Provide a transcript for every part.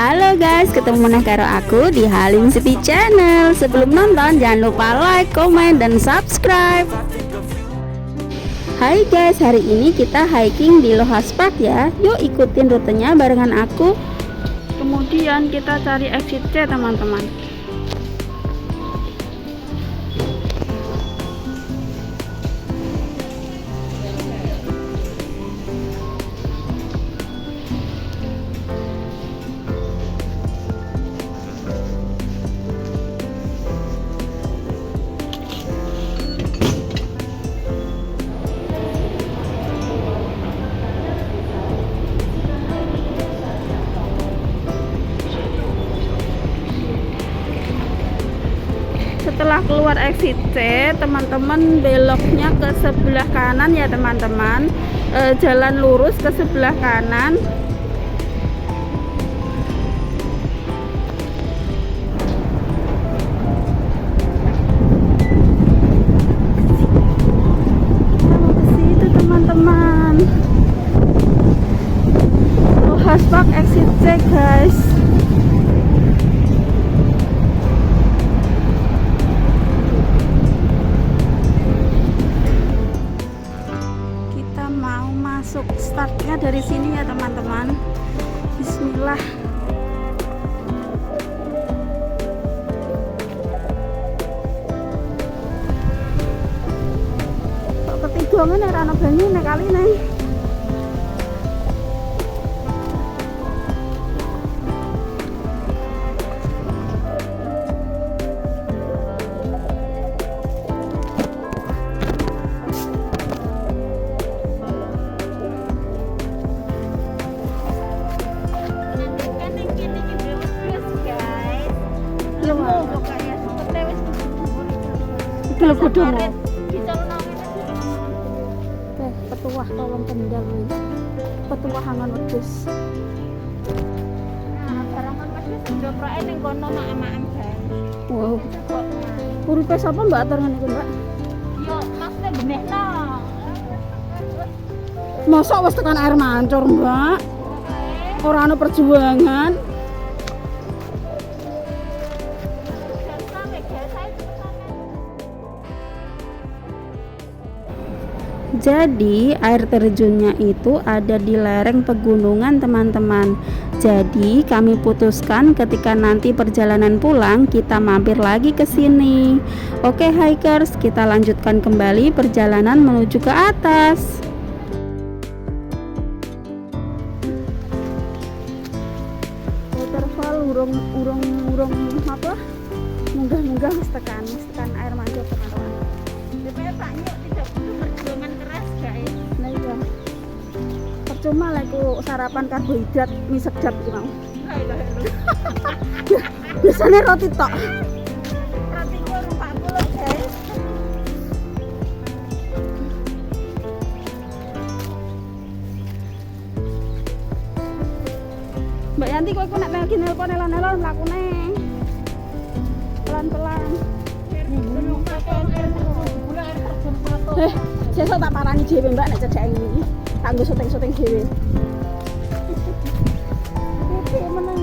Halo guys, ketemu meneh karo aku di Halim City Channel. Sebelum nonton jangan lupa like, komen, dan subscribe. Hai guys, hari ini kita hiking di Lohas Park ya. Yuk ikutin rutenya barengan aku. Kemudian kita cari exit C teman-teman. Setelah keluar exit C, teman-teman beloknya ke sebelah kanan ya teman-teman. Jalan lurus ke sebelah kanan. Ke situ teman-teman. Lohas Park exit C guys. Startnya dari sini ya teman-teman. Bismillah. Kok ketiga ngene ora ana banyu nek kali nih. Kalau kudu mau petuah tolong kendal petuah hangan wedhus. Nah, barangan wedhus joproke ning kono mak-makan guys. Wow. Uripe sapa Mbak atur ngene iki, Mbak? Yo, maksudnya benehno. Mosok wis tekan air mancur, Mbak? Ora ana perjuangan. Jadi air terjunnya itu ada di lereng pegunungan teman-teman. Jadi kami putuskan ketika nanti perjalanan pulang kita mampir lagi ke sini. Oke hikers, kita lanjutkan kembali perjalanan menuju ke atas. Waterfall urung apa? Munggah-munggah wis tekan air mancur teman-teman. DP Pak Nyuk tidak butuh perjuangan keras guys. Nah iya. Percuma lah aku sarapan karbohidrat mie sedap gitu mau. Biasanya roti tok. Roti kur 40 guys. Mbak Yanti kowe nek melki nelpon elon-elon mlakune. Pelan-pelan. Sesuk tak parani dhewe Mbak nek cedhake iki. Kanggo syuting-syuting dhewe. Oke meneng.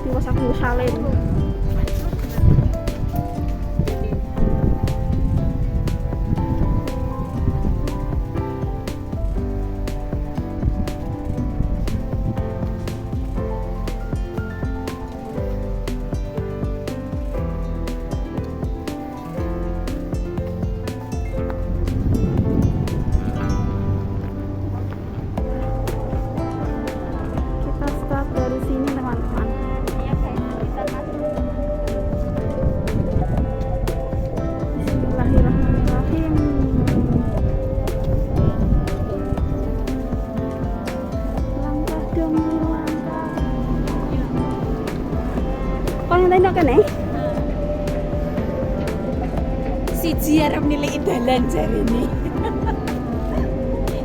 Diwas aku salin. Tenda kene. Siji arep nilai dalan jarene.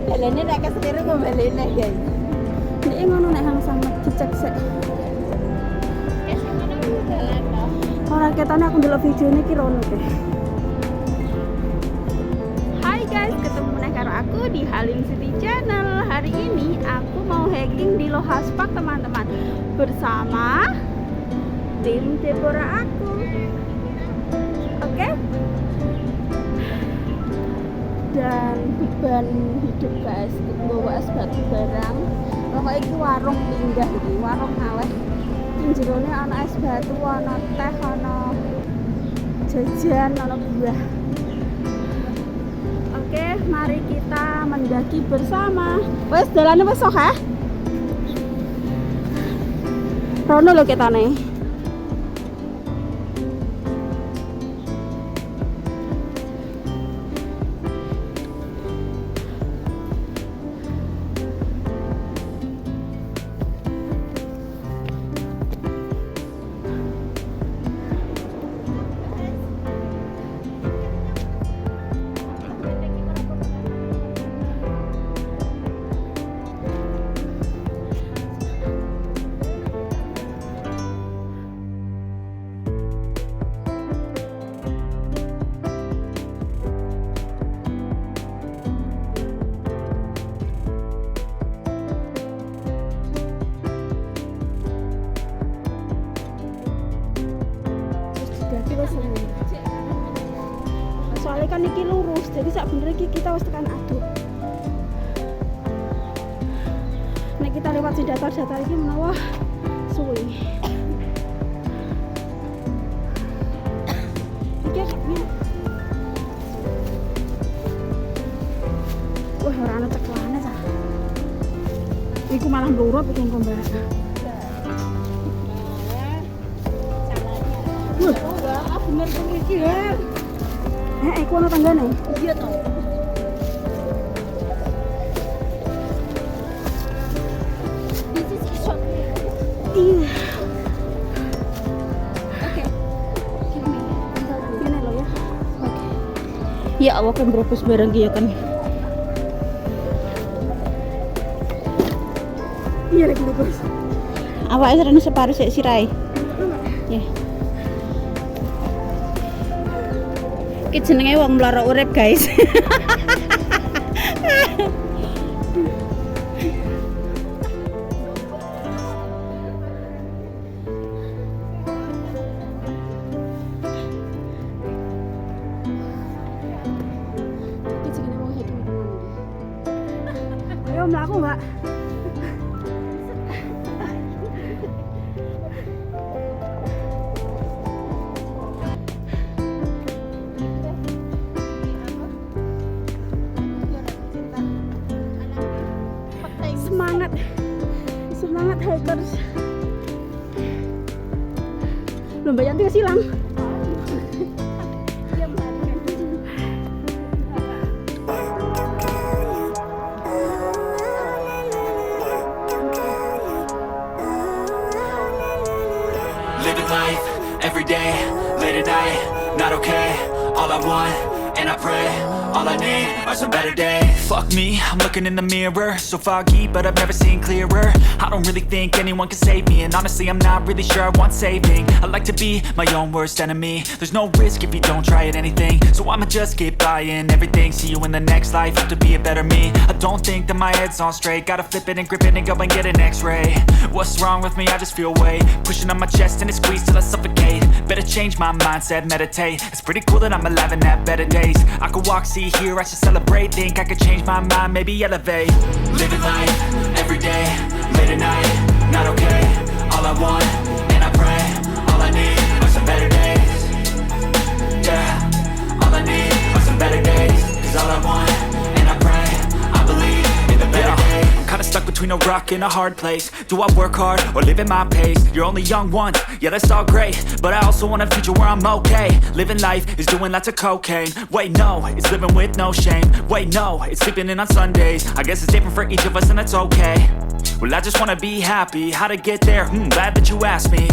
Dalane nek kesetir kok balene guys. Nek ngono nek hang sanget dicek sik. Wis ngono dalan to. Ora ketane aku ndelok videone iki rono deh. Hai guys, ketemu meneh karo aku di Halim City Channel. Hari ini aku mau hiking di Lohas Park teman-teman, bersama tim Deborah aku. Oke? Dan beban hidup guys, bawa es batu barang. Pokoknya ini warung pindah, ini warung awet. Jerone ana es batu, ana teh, ana jajan, ana buah. Oke, mari kita mendaki bersama. Wes dalane wis sok ha? Rono lho ketane. Soalnya kan iki lurus, jadi sak bener iki kita wis tekan aduk. Nek kita lewat si datar-datar iki menawa suwi. Iki akeh. Wah, ora ana ceklane ta. Iku malah blurut iki engko mbak. Wah, bener kok iki ya. Iku ana tanggane. Iya to. This is short. Iya. Oke. Gini lo ya. Oke. Ya Allah kan beropos bareng ya kan. Iya lagi beropos. Awake rene separuh sik sirai. Ya. Iki jenenge wong mloro urip, guys. Iki jenenge wong hitung tenan. Ayo mlaku, Mbak. Semangat hikers. Lomba Yanti kesilang. Living life every day, late at night, not okay. All I want, and I pray, all I need are some better days. Fuck me, I'm looking in the mirror, so foggy, but I've never seen clearer. I don't really think anyone can save me, and honestly I'm not really sure I want saving. I like to be my own worst enemy. There's no risk if you don't try at anything, so I'ma just keep buying everything. See you in the next life, have to be a better me. I don't think that my head's on straight, gotta flip it and grip it and go and get an x-ray. What's wrong with me? I just feel weight pushing on my chest and it squeezes till I suffocate. Better change my mindset, meditate. It's pretty cool that I'm alive and have better days. I could walk, see, hear, I should celebrate. Think I could change my mind, maybe elevate. Living life, every day, late at night, not okay. All I want, and I pray, all I need are some better days. Yeah, all I need are some better days. Cause all I want, and I pray, I believe in the better days. I'm kinda stuck between a rock and a hard place. Do I work hard or live at my pace? You're only young once, yeah that's all great, but I also want a future where I'm okay. Living life is doing lots of cocaine. Wait no, it's living with no shame. Wait no, it's sleeping in on Sundays. I guess it's different for each of us and that's okay. Well I just wanna be happy, how to get there? Glad that you asked me.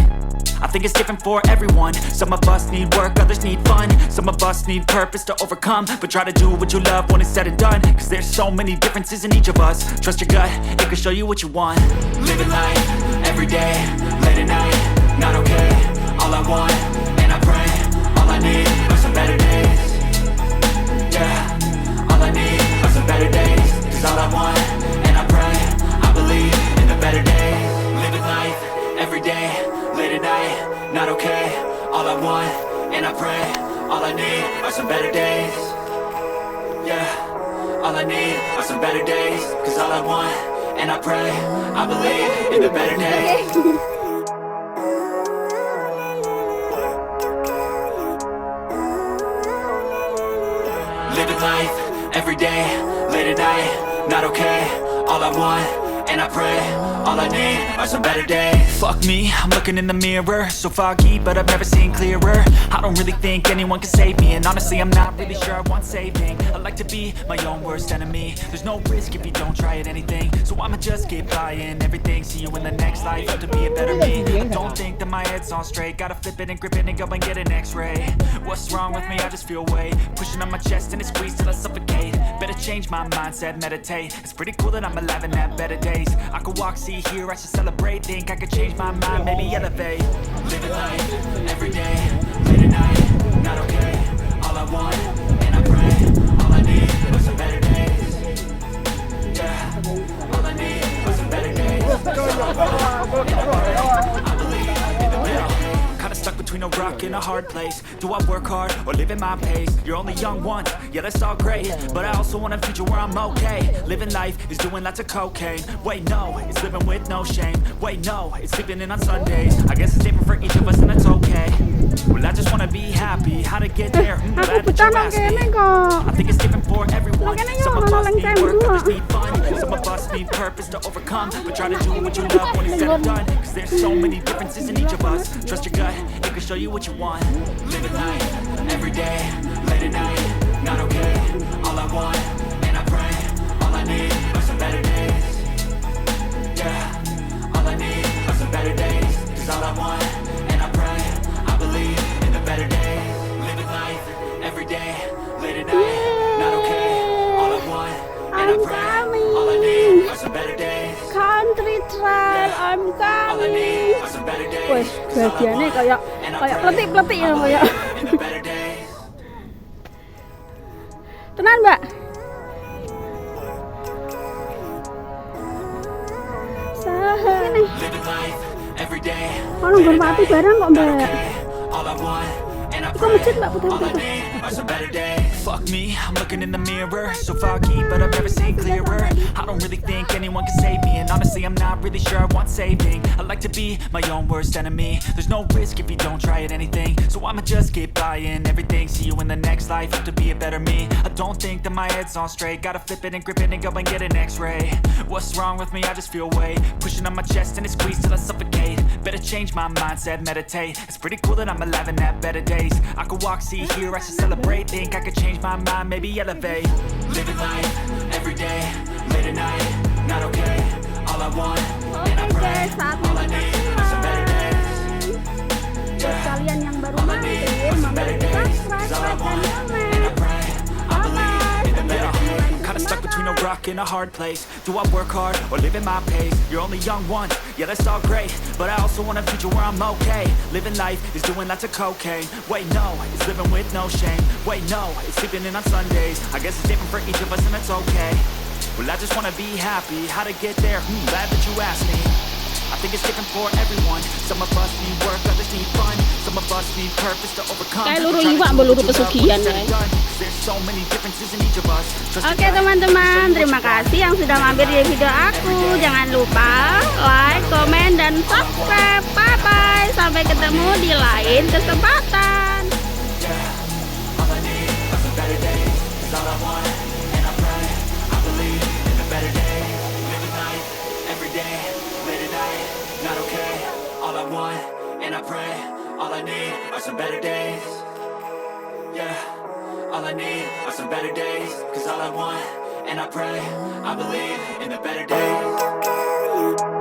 I think it's different for everyone. Some of us need work, others need fun. Some of us need purpose to overcome. But try to do what you love when it's said and done. Cause there's so many differences in each of us. Trust your gut, it can show you what you want. Living life, every day, late at night, not okay. All I want, and I pray, all I need are some better days. Yeah, all I need are some better days. Cause all I want, and I pray, some better days. Yeah, all I need are some better days. Cause all I want, and I pray, I believe in the better days. Living life, every day, late at night, not okay. All I want, and I pray, all I need are some better days. Fuck me, I'm looking in the mirror, so foggy, but I've never seen clearer. I don't really think anyone can save me, and honestly I'm not really sure I want saving. I like to be my own worst enemy. There's no risk if you don't try at anything, so I'ma just keep buying everything. See you in the next life, have to be a better me. I don't think that my head's on straight, gotta flip it and grip it and go and get an x-ray. What's wrong with me? I just feel weight pushing on my chest and it squeezes till I suffocate. Better change my mindset, meditate. It's pretty cool that I'm alive and have better days. I could walk, see, hear, I should celebrate. Think I could change my mind, maybe elevate. Living life, every day, late at night, not okay. All I want, and I pray, all I need are some better days. Yeah, all I need are some better days. I believe in the better days. Kinda stuck between a rock and a hard place. Do I work hard or live at my pace? You're only young once, yeah that's all great, but I also want a future where I'm okay. Living life is doing lots of cocaine. Wait no, it's living with no shame. Wait no, it's sleeping in on Sundays. I guess it's different for each of us and that's okay. Well I just wanna be happy. How to get there? Glad that you asked me. I think it's different for everyone. Some of us need work, others need fun. Some of us need purpose to overcome, but try to do what you love when it's said and done. Cause there's so many differences in each of us. Trust your gut, it can show you what you want. Living life, every day, late at night, not okay. All I want, and I pray, all I need are some better days. Yeah, all I need are some better days. Cause all I want, and I pray, I believe in the better days. Living life, every day, late at night, not okay. All I want, and I pray, all I need are some better days. Country trail, I'm All I coming. need are some better days. Wih, bagiannya kayak peletik-peletik ya kayak. In the better days. Tenang mbak. Sini. Living life every day. Kalau berpati bareng kok mbak. All I want, and I Kok pray, masjid mbak all I putar-putar. need are some better days. Fuck me, I'm looking in the mirror, so foggy, but I've never seen clearer. I don't really think anyone can save me, and honestly I'm not really sure I want saving. I like to be my own worst enemy. There's no risk if you don't try at anything, so I'ma just keep buying everything. See you in the next life, have to be a better me. I don't think that my head's on straight, gotta flip it and grip it and go and get an x-ray. What's wrong with me? I just feel weight pushing on my chest and it squeezes till I suffocate. Better change my mindset, meditate. It's pretty cool that I'm alive and have better days. I could walk, see, hear, I should celebrate. Think I could change my mind, maybe elevate. Living life, every day, late at night, not okay. All I want, and I pray, all I need are some better days. Buat kalian yang baru All I mampir, need are some better days. Cause all I want, and I pray, I believe in the better days. Kinda stuck between a rock and a hard place. Do I work hard or live at my pace? You're only young once, yeah that's all great, but I also want a future where I'm okay. Living life is doing lots of cocaine. Wait no, it's living with no shame. Wait no, it's sleeping in on Sundays. I guess it's different for each of us and that's okay. Well I just wanna be happy. How to get there? Glad that you asked me. I think it's different for everyone. Some of us need work, others need fun. Some of us need purpose to overcome. Kayak luru iwak beluru pesugihan ya. There's so many differences in each of us. Oke teman-teman, terima kasih yang sudah mampir di video aku. Jangan lupa like, komen, dan subscribe. Bye bye, sampai ketemu di lain kesempatan. All I need are some better days. It's all I want, and I pray, I believe in the better days. Living life every day, late at night, not okay. All I want, and I pray, all I need are some better days. Yeah, all I need are some better days. Cause all I want, and I pray, I believe in the better days.